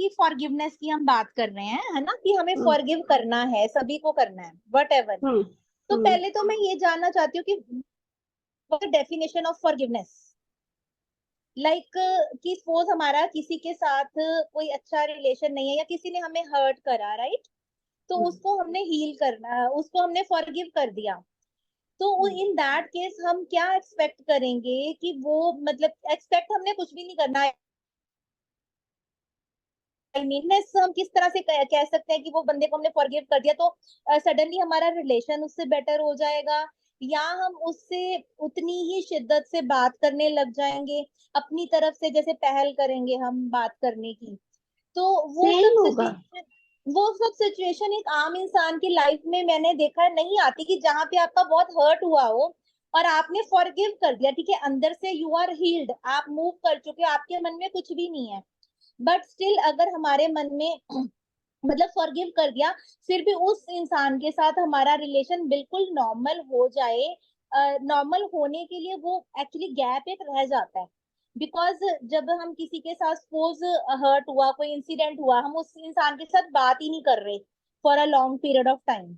की फॉरगिवनेस की हम बात कर रहे हैं, है ना, कि हमें फॉरगिव करना है, सभी को करना है, वट एवर। तो पहले तो मैं ये जानना चाहती हूँ कि डेफिनेशन ऑफ फॉरगिवनेस, लाइक कि सपोज हमारा किसी के साथ कोई अच्छा रिलेशन नहीं है या किसी ने हमें हर्ट करा, राइट, तो उसको हमने हील करना, उसको हमने फॉरगिव कर दिया, तो इन दैट केस हम क्या एक्सपेक्ट करेंगे कि वो, मतलब एक्सपेक्ट हमने कुछ भी नहीं करना है, मीननेस हम किस तरह से कह सकते हैं कि वो बंदे को हमने फॉरगिव कर दिया तो सडनली हमारा रिलेशन उससे बेटर हो जाएगा, या हम उससे उतनी ही शिद्दत से बात करने लग जाएंगे, अपनी तरफ से जैसे पहल करेंगे हम बात करने की। तो सेम होगा। वो सब सिचुएशन एक आम इंसान की लाइफ में मैंने देखा नहीं आती, कि जहाँ पे आपका बहुत हर्ट हुआ हो और आपने फॉरगिव कर दिया, ठीक है, अंदर से यू आर हील्ड, आप मूव कर चुके हो, आपके मन में कुछ भी नहीं है, बट स्टिल अगर हमारे मन में मतलब फॉरगिव कर दिया, फिर भी उस इंसान के साथ हमारा रिलेशन बिल्कुल नॉर्मल हो जाए, नॉर्मल होने के लिए वो एक्चुअली गैप एक रह जाता है, बिकॉज जब हम किसी के साथ सपोज हर्ट हुआ, कोई इंसिडेंट हुआ, हम उस इंसान के साथ बात ही नहीं कर रहे for a long period of time,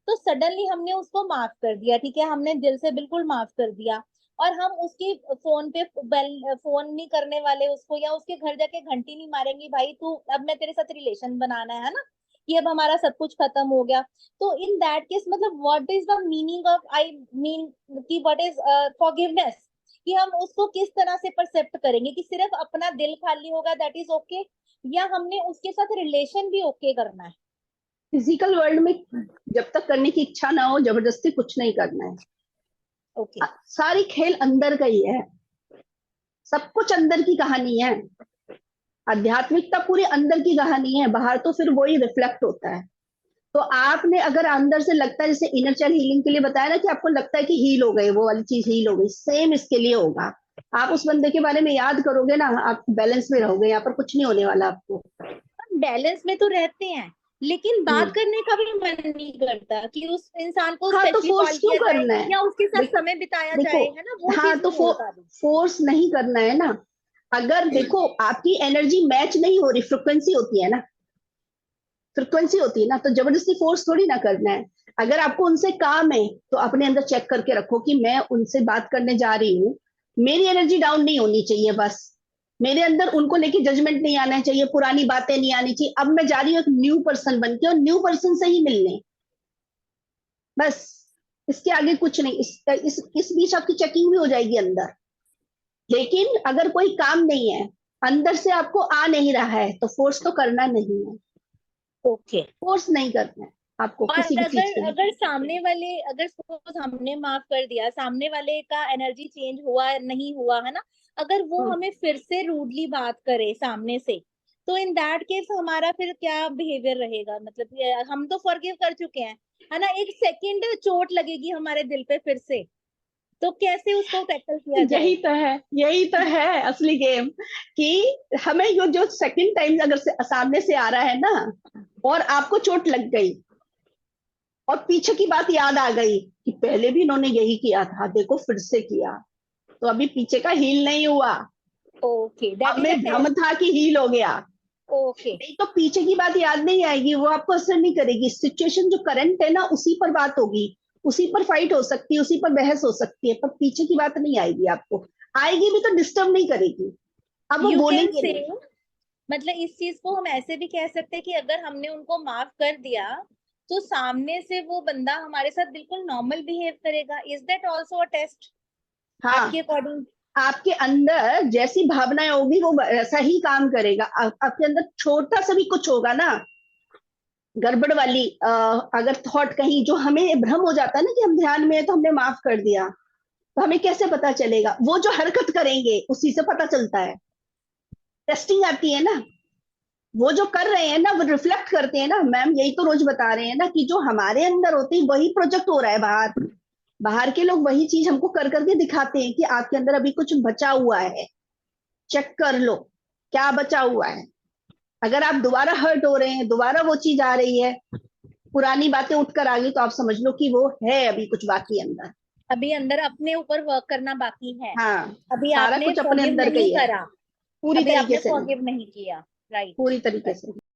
तो सडनली हमने उसको माफ कर दिया, ठीक है, हमने दिल से बिल्कुल माफ कर दिया, और हम उसकी फोन पे फोन नहीं करने वाले उसको, या उसके घर जाके घंटी नहीं मारेंगे, भाई तू अब मैं तेरे साथ रिलेशन बनाना है ना, कि अब हमारा सब कुछ खत्म हो गया। तो इन दैट केस मतलब what is the meaning of, I mean कि व्हाट इज फॉरगिवनेस, कि हम उसको किस तरह से परसेप्ट करेंगे, कि सिर्फ अपना दिल खाली होगा दैट इज ओके, या हमने उसके साथ रिलेशन भी ओके करना है? फिजिकल वर्ल्ड में जब तक करने की इच्छा ना हो, जबरदस्ती कुछ नहीं करना है। ओके। सारी खेल अंदर का ही है, सब कुछ अंदर की कहानी है। आध्यात्मिकता पूरी अंदर की कहानी है, बाहर तो फिर वही रिफ्लेक्ट होता है। तो आपने अगर अंदर से लगता है, जैसे इनर चाइल्ड हीलिंग के लिए बताया ना, कि आपको लगता है कि हील हो गए, वो वाली चीज हील हो गई, सेम इसके लिए होगा। आप उस बंदे के बारे में याद करोगे ना, आप बैलेंस में रहोगे, यहाँ पर कुछ नहीं होने वाला आपको। बैलेंस में तो रहते हैं, लेकिन बात करने का भी मन नहीं करता कि उस इंसान को हाँ, तो स्पेशली फोर्स कॉल क्यों किया जाए करना है? या उसके साथ देखो, समय बिताया देखो, जाए, है ना, वो हाँ चीज तो नहीं हो पा रही। फोर्स नहीं करना है ना। अगर देखो आपकी एनर्जी मैच नहीं हो रही, फ्रिक्वेंसी होती है ना, फ्रिक्वेंसी होती है ना, तो जबरदस्ती फोर्स थोड़ी ना करना है। अगर आपको उनसे काम है, तो अपने अंदर चेक करके रखो कि मैं उनसे बात करने जा रही हूँ, मेरी एनर्जी डाउन नहीं होनी चाहिए, बस मेरे अंदर उनको लेके जजमेंट नहीं आना चाहिए, पुरानी बातें नहीं आनी चाहिए। अब मैं जा रही हूँ एक न्यू पर्सन बन के, और न्यू पर्सन से ही मिलने, बस। इसके आगे कुछ नहीं। इस बीच आपकी चेकिंग भी हो जाएगी अंदर। लेकिन अगर कोई काम नहीं है, अंदर से आपको आ नहीं रहा है, तो फोर्स तो करना नहीं है। ओके। फोर्स नहीं करना है आपको और किसी भी चीज के अगर लिए। अगर सामने वाले, अगर सपोज हमने माफ कर दिया, सामने वाले का एनर्जी चेंज हुआ नहीं हुआ, है ना, अगर वो हम्म। हमें फिर से रूडली बात करे सामने से, तो इन दैट केस हमारा फिर क्या बिहेवियर रहेगा? मतलब हम तो फॉरगिव कर चुके हैं, है ना, एक सेकंड चोट लगेगी हमारे दिल पे फिर से, तो कैसे उसको टैकल किया जाए? यही तो है, यही तो है असली गेम, कि हमें ये जो सेकंड टाइम अगर सामने से आ रहा है ना, और आपको चोट लग गई, और पीछे की बात याद आ गई कि पहले भी इन्होंने यही किया था, देखो फिर से किया, तो अभी पीछे का हील नहीं हुआ। ओके, दैट इज अ हमें भ्रम टेस्ट। था कि हील हो गया। ओके। नहीं तो पीछे की बात याद नहीं आएगी, वो आपको असर नहीं करेगी। सिचुएशन जो करंट है ना, उसी पर बात होगी, उसी पर फाइट हो सकती है, उसी पर बहस हो सकती है, पर पीछे की बात नहीं आएगी आपको। आएगी भी तो डिस्टर्ब नहीं करेगी, अब वो यू कैन बोलेंगे से, नहीं। मतलब इस चीज को हम ऐसे भी कह सकते हैं कि अगर हमने उनको माफ कर दिया, तो सामने से वो बंदा हमारे साथ बिल्कुल नॉर्मल बिहेव करेगा। Is that also a test आपके हाँ, अकॉर्डिंग? आपके अंदर जैसी भावनाएं होगी वो ऐसा ही काम करेगा। आपके अंदर छोटा सा भी कुछ होगा ना, गड़बड़ वाली अगर थॉट कहीं, जो हमें भ्रम हो जाता है ना कि हम ध्यान में है तो हमने माफ कर दिया, तो हमें कैसे पता चलेगा? वो जो हरकत करेंगे उसी से पता चलता है। टेस्टिंग आती है ना, वो जो कर रहे हैं ना वो रिफ्लेक्ट करते हैं ना। मैम यही तो रोज बता रहे हैं ना, कि जो हमारे अंदर होती है वही प्रोजेक्ट हो रहा है बाहर। बाहर के लोग वही चीज हमको कर करके दिखाते हैं कि आपके अंदर अभी कुछ बचा हुआ है, चेक कर लो क्या बचा हुआ है। अगर आप दोबारा हर्ट हो रहे हैं, दोबारा वो चीज आ रही है, पुरानी बातें उठकर आ गई, तो आप समझ लो कि वो है अभी कुछ बाकी अंदर। अभी अंदर अपने ऊपर वर्क करना बाकी है, हाँ, अभी सारा आपने कुछ अपने फॉरगिव अंदर का नहीं ही है, करा, पूरी अभी तरीके आपने से नहीं। फॉरगिव नहीं किया। राइट। पूरी तरीके से।